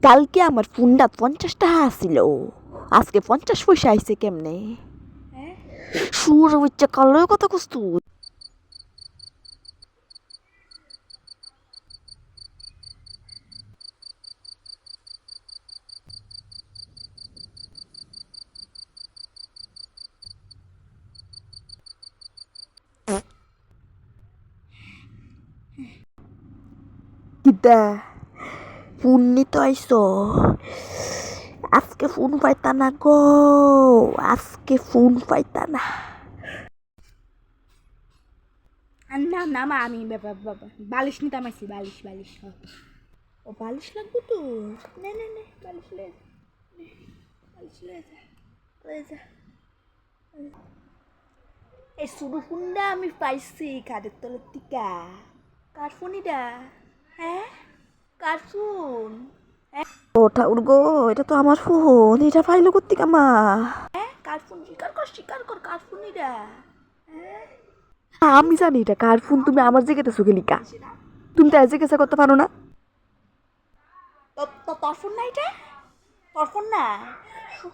কালকে আমার ফোনটা 50 টাকা আসছিল, আজকে 50 পয়সা আইছে কেমনে? সুর হচ্ছে কালো কথা কস্তু। কিতা ফোন নিতে আইসো? আজকে ফোন পাইতা না গো, আজকে ফোন পাইতা না। না না মা, আমি বালিশ নিতে আমাইছি, বালিশ বালিশ। ও বালিশ লাগবে তো? নে নে নে, বালিশ লে যা, বালিশ লে যা, লে যা। এই শুরু ফোনটা আমি পাইছি কাদের তলের টিকা। কার ফোন এটা? হ্যাঁ, কার ফোন? ও ঠাউর গো, এটা তো আমার ফোন, এটা পাইলো কোত্থেকে মা? হ্যাঁ, কার ফোন? স্বীকার কর, কার ফোন এটা? হ্যাঁ, আমি জানি এটা কার ফোন, তুমি আমার জিজ্ঞেস গেলিকা? তুমি তো জিজ্ঞাসা করতে পারো না? তোর ফোন না এটা? তোর ফোন না?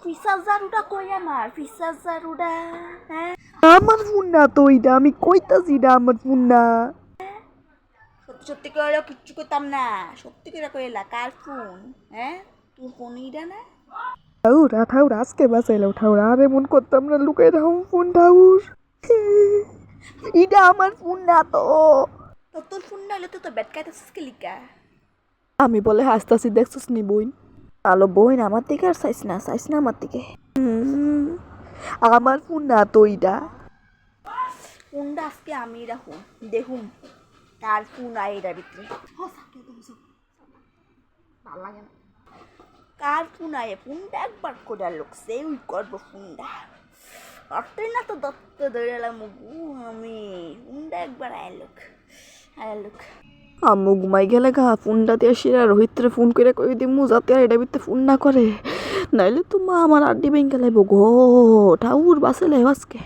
ফিসাজার ওটা কই আমার? ফিসাজার ওটা? হ্যাঁ, আমার ফোন না তো এটা, আমি কইতাছি এটা আমার ফোন না। সত্যি সত্যি করে কিচ্ছু করতাম না, সত্যি করে কইলা কার ফোন? হ্যাঁ, তোর ফোন এটা না? ঠাউরা ঠাউরা আজকে বাঁচাইলাও ঠাউরা, আর এমন করতাম না, লুকাই রাখো ফোন ঠাউর। এটা আমার ফোন না তো। তোর ফোন না হলে তো তোর ব্যাট কাটাছিস কে লিকা? আমি বলে হাসতাছি, দেখছিস নি বইন? আলো বইন আমার দিকে আর চাইস না আমার দিকে। আমার ফোন না তো এটা। ফোনটা আজকে আমি রাখুন, দেখুন কার ফোন আয় এটার ভিতরে। ভালো লাগে না। কার ফোন আয়? ফোনটা একবার করে লোক সেই করবো ফোনটা। অতই না তো দত্ত ধরে এলাম আমি। ফোনটা একবার আয় লোক। আম্মু ঘুমাই গেলে গা ফোনটা দিয়ে শিরা রোহিতরে ফোন করে কই দিমু যাতে আর এটা ভিতরে ফোন না করে, নাইলে তো মা আমার আড্ডি ভেঙে লাইব গো। ঠাউর বাঁচে লাইব আজকে।